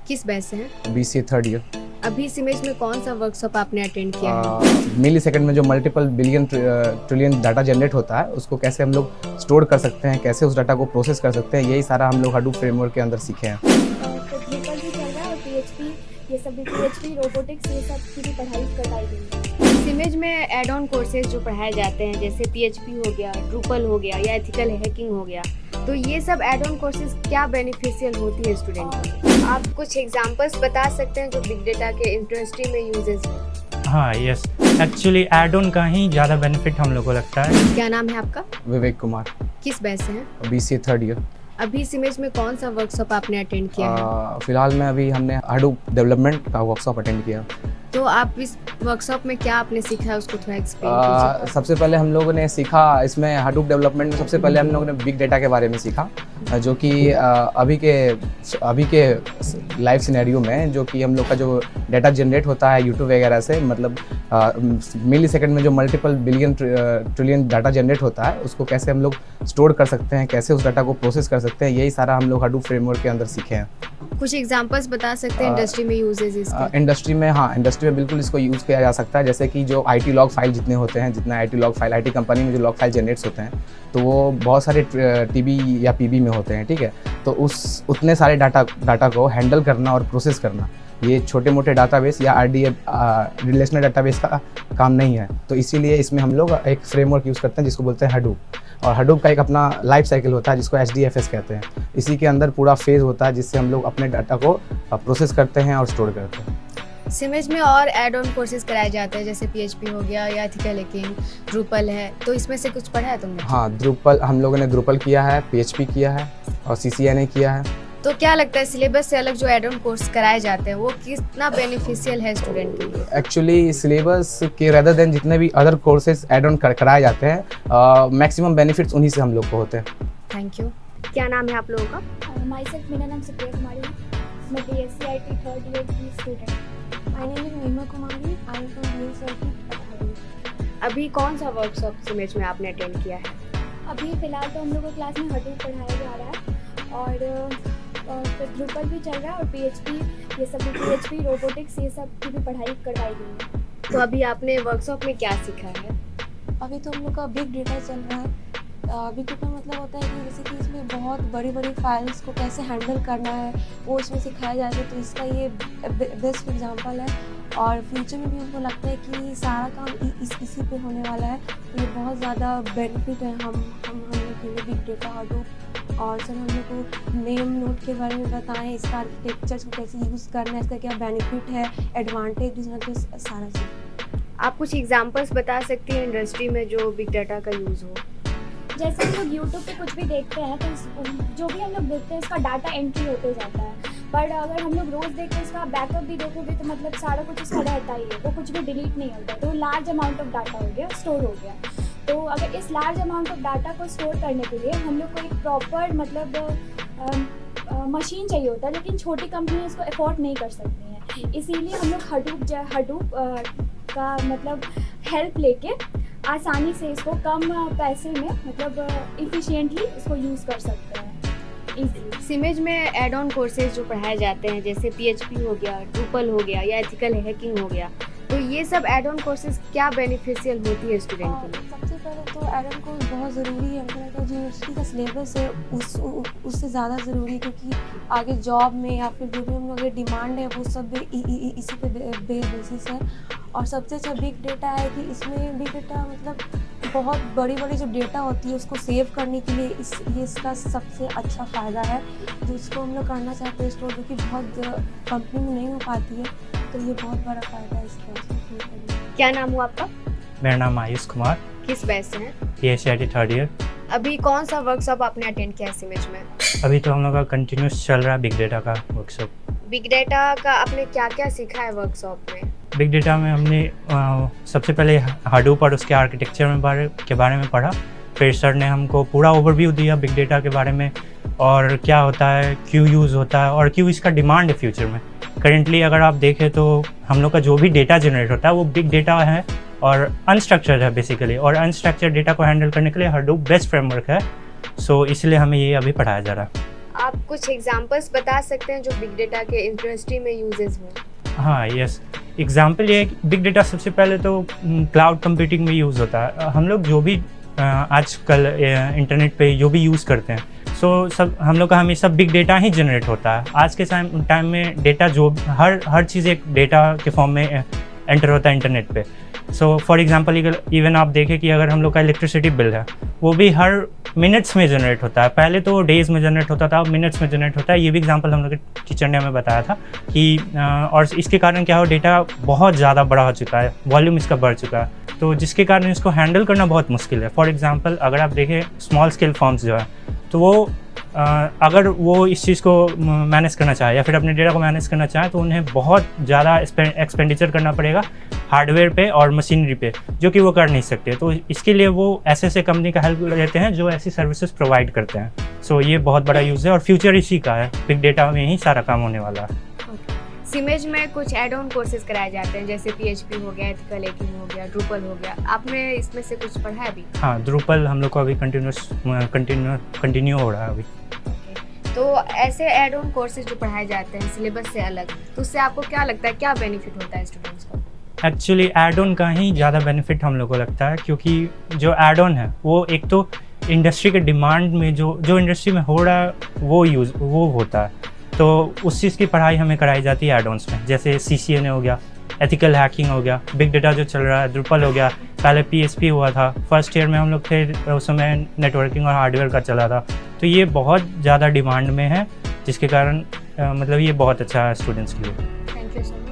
किस बैच से हैं? BCA third year. अभी इस इमेज में कौन सा वर्कशॉप आपने अटेंड किया है? मिली सेकंड में जो multiple billion trillion data generate होता है उसको कैसे हम लोग स्टोर कर सकते हैं, कैसे उस डाटा को प्रोसेस कर सकते हैं, यही सारा हम लोग हडूप फ्रेमवर्क के अंदर सीखे हैं। तो ड्रिपल भी चल रहा है और PHP, ये सब भी PHP रोबोटिक्स, ये सब की भी पढ़ाई कराई गई है। इस इमेज में एड ऑन कोर्सेज जो पढ़ाए जाते हैं जैसे PHP हो गया, ड्रूपल हो गया या एथिकल हैकिंग हो गया, तो ये सब एड ऑन कोर्सेज क्या बेनिफिशियल होती है स्टूडेंट को? आप कुछ एग्जांपल्स बता सकते हैं जो बिग डेटा के इंडस्ट्री में यूजेस हैं? हाँ यस, एक्चुअली एड ऑन का ही ज़्यादा बेनिफिट हम लोग को लगता है। क्या नाम है आपका? विवेक कुमार। किस बैच से हैं? BCA third year. अभी इस इमेज में कौन सा वर्कशॉप आपने अटेंड किया है? फिलहाल में अभी हमने हडूप डेवलपमेंट का वर्कशॉप अटेंड किया। तो आप इस वर्कशॉप में क्या आपने सीखा है उसको थोड़ा एक्सप्लेन कीजिए। सबसे पहले हम लोगों ने सीखा इसमें हडूप डेवलपमेंट में सबसे पहले हम लोगों ने बिग डेटा के बारे में सीखा, जो कि अभी के लाइव सिनेरियो में जो कि हम लोग का जो डाटा जनरेट होता है यूट्यूब वगैरह से, मतलब मिली सेकंड में जो multiple billion trillion data generate होता है उसको कैसे हम लोग स्टोर कर सकते हैं, कैसे उस डाटा को प्रोसेस कर सकते हैं, यही सारा हम लोग हडूप फ्रेमवर्क के अंदर सीखे हैं। कुछ एग्जांपल्स बता सकते हैं इंडस्ट्री में यूजेस इसके? इंडस्ट्री में बिल्कुल इसको यूज़ किया जा सकता है। जैसे कि जो IT लॉग फाइल जितने होते हैं, जितना IT log file IT company में जो लॉग फाइल जनरेट्स होते हैं तो वो बहुत सारे TB या PB में होते हैं, ठीक है। तो उतने सारे डाटा को हैंडल करना और प्रोसेस करना ये छोटे मोटे डाटाबेस या RDF रिलेशनल डाटाबेस का काम नहीं है। तो इसीलिए इसमें हम लोग एक फ्रेमवर्क यूज़ करते हैं जिसको बोलते हैं हडूप, और हडूप का एक अपना लाइफ साइकिल होता है जिसको HDFS कहते हैं। इसी के अंदर पूरा फेज़ होता है जिससे हम लोग अपने डाटा को प्रोसेस करते हैं और स्टोर करते हैं। इस इमेज में और एड ऑन कोर्सेज कराए जाते हैं जैसे PHP हो गया या एथिकल हैकिंग, ड्रूपल है, तो इसमें से कुछ पढ़ा है तुमने? हाँ, ड्रूपल हम लोगों ने ड्रूपल किया है, PHP किया है और CCNA किया है। तो क्या लगता है सिलेबस से अलग जो एड ऑन कोर्स कराए जाते हैं वो कितना बेनिफिशियल है स्टूडेंट के लिए? एक्चुअली सिलेबस के रेदर देन जितने भी अदर कोर्सेज एड ऑन कराए जाते हैं, मैक्सिमम बेनिफिट्स उन्हीं से हम लोग को होते हैं। Thank you. क्या नाम है आप लोगों का? माई सेल्फ, मेरा नाम सुप्रिया कुमारी है, मैं BSc IT थर्ड ईयर की स्टूडेंट। My name is महिमा कुमारी, I am from BSc। अभी कौन सा वर्कशॉप इस इमेज में आपने अटेंड किया है? अभी फ़िलहाल तो हम लोग को क्लास में हडूप पढ़ाया जा रहा है और फिर ड्रूपल भी चल रहा है और PHP, ये सब भी PHP रोबोटिक्स, ये सब की भी पढ़ाई करवाई गई है। तो अभी आपने वर्कशॉप में क्या सीखा है? अभी तो हम लोग का बिग डेटा चल रहा है। बिग डेटा मतलब होता है कि जैसे कि इसमें बहुत बड़ी बड़ी फाइल्स को कैसे हैंडल करना है वो इसमें सिखाया जाएगा, तो इसका ये बेस्ट एग्जांपल है। और फ्यूचर में भी हमको लगता है कि सारा काम इसी पे होने वाला है, तो ये बहुत ज़्यादा बेनिफिट है हम लोग के लिए बिग डेटा हडूप। और सर हम लोग को नेम नोड के बारे में बताएं, इसका आर्किटेक्चर को कैसे यूज़ करना है, इसका क्या बेनिफिट है, एडवांटेज, सारा चीज़। आप कुछ एग्जांपल्स बता सकती हैं इंडस्ट्री में जो बिग डाटा का यूज़ हो? जैसे हम लोग यूट्यूब पे कुछ भी देखते हैं तो जो भी हम लोग देखते हैं इसका डाटा एंट्री होते जाता है, पर अगर हम लोग रोज़ देखते हैं इसका बैकअप भी देखोगे तो मतलब सारा कुछ इसका रहता ही है, वो कुछ भी डिलीट नहीं होता। तो लार्ज अमाउंट ऑफ डाटा हो गया, स्टोर हो गया। तो अगर इस लार्ज अमाउंट ऑफ डाटा को स्टोर करने के लिए हम लोग को एक प्रॉपर मतलब मशीन चाहिए होता है, लेकिन छोटी कंपनी इसको अफोर्ड नहीं कर सकती हैं। इसीलिए हम लोग हडूप का मतलब हेल्प लेके आसानी से इसको कम पैसे में मतलब इफ़िशिएंटली इसको यूज़ कर सकते हैं इजीली। इस इमेज में एड ऑन कोर्सेज जो पढ़ाए जाते हैं जैसे PHP हो गया, ड्रूपल हो गया या एथिकल हैकिंग हो गया, तो ये सब एड ऑन कोर्सेज क्या बेनिफिशियल होती है स्टूडेंट के लिए? सबसे पहले तो एड ऑन कोर्स बहुत ज़रूरी है। हमको लगता है जो यूनिवर्सिटी का सिलेबस है उससे ज़्यादा ज़रूरी है, क्योंकि आगे जॉब में या फिर जो भी हम लोग की डिमांड है वो सब इसी पे बेसिस है। और सबसे अच्छा बिग डेटा है कि इसमें बिग डेटा मतलब बहुत बड़ी जो डेटा होती है उसको सेव करने के लिए ये इसका सबसे अच्छा फ़ायदा है, जिसको हम लोग करना चाहते हैं स्टोर, जो कि बहुत कंपनी में नहीं हो पाती है, तो ये बहुत बड़ा फ़ायदा है इसका। क्या नाम हुआ आपका? मेरा नाम आयुष कुमार, किस बैच से हैं? BSc IT third year. अभी कौन सा वर्कशॉप आपने अटेंड किया इस इमेज में? अभी तो हम लोग का कंटिन्यूस चल रहा है बिग डेटा का वर्कशॉप। बिग डाटा का आपने क्या क्या सीखा है वर्कशॉप में? बिग डेटा में हमने सबसे पहले हडूप और उसके आर्किटेक्चर के बारे में पढ़ा। फिर सर ने हमको पूरा ओवरव्यू दिया बिग डेटा के बारे में, और क्या होता है, क्यों यूज़ होता है और क्यों इसका डिमांड है फ्यूचर में। करेंटली अगर आप देखें तो हम लोग का जो भी डेटा जनरेट होता है वो बिग डेटा है और अनस्ट्रक्चर्ड है बेसिकली, और अनस्ट्रक्चर्ड डेटा को हैंडल करने के लिए हडूप बेस्ट फ्रेमवर्क है। सो इसलिए हमें ये अभी पढ़ाया जा रहा है। आप कुछ एग्जांपल्स बता सकते हैं जो बिग डेटा के इंडस्ट्री में यूजेस हो? हाँ यस, एग्जाम्पल ये है बिग डेटा सबसे पहले तो क्लाउड कंप्यूटिंग में यूज़ होता है। हम लोग जो भी आजकल इंटरनेट पे जो भी यूज़ करते हैं, सो सब हम लोग का हमेशा बिग डेटा ही जनरेट होता है। आज के टाइम में डेटा जो हर चीज़ एक डेटा के फॉर्म में एंटर होता है इंटरनेट पे। सो फॉर एग्जांपल इवन आप देखें कि अगर हम लोग का इलेक्ट्रिसिटी बिल है, वो भी हर मिनट्स में जनरेट होता है। पहले तो डेज़ में जनरेट होता था, अब मिनट्स में जनरेट होता है। ये भी एग्जांपल हम लोग के टीचर ने हमें बताया था कि और इसके कारण क्या हो, डेटा बहुत ज़्यादा बड़ा हो चुका है, वॉल्यूम इसका बढ़ चुका है, तो जिसके कारण इसको हैंडल करना बहुत मुश्किल है। फॉर एग्जांपल अगर आप देखें स्मॉल स्केल फर्म्स जो है, तो वो अगर वो इस चीज़ को मैनेज करना चाहे या फिर अपने डेटा को मैनेज करना चाहे, तो उन्हें बहुत ज़्यादा एक्सपेंडिचर करना पड़ेगा हार्डवेयर पे और मशीनरी पे, जो कि वो कर नहीं सकते। तो इसके लिए वो ऐसे कंपनी का हेल्प लेते हैं जो ऐसी सर्विसेज प्रोवाइड करते हैं। सो ये बहुत बड़ा यूज़ है और फ्यूचर इसी का है, बिग डेटा में ही सारा काम होने वाला है। सिमेज में कुछ एड ऑन कोर्सेज कराए जाते हैं, जैसे PHP हो गया, एथिकल हैकिंग हो गया, ड्रूपल हो गया। आपने इसमें से कुछ पढ़ा है अभी? हाँ, ड्रूपल हम लोग को अभी कंटिन्यू हो रहा है अभी। तो ऐसे एड ऑन कोर्सेज जो पढ़ाए जाते हैं सिलेबस से अलग, तो उससे आपको क्या लगता है, क्या बेनिफिट होता है स्टूडेंट्स को? एक्चुअली एड ऑन का ही ज़्यादा बेनिफिट हम लोग को लगता है, क्योंकि जो एड ऑन है वो एक तो इंडस्ट्री के डिमांड में जो इंडस्ट्री में हो रहा है वो होता है, तो उस चीज़ की पढ़ाई हमें कराई जाती है एड ऑन्स में। जैसे CCNA हो गया, एथिकल हैकिंग हो गया, बिग डेटा जो चल रहा है, ड्रूपल हो गया, पहले PHP हुआ था, फर्स्ट ईयर में हम लोग थे, उस समय नेटवर्किंग और हार्डवेयर का चला था। तो ये बहुत ज़्यादा डिमांड में है, जिसके कारण मतलब ये बहुत अच्छा है स्टूडेंट्स के लिए। Thank you so much.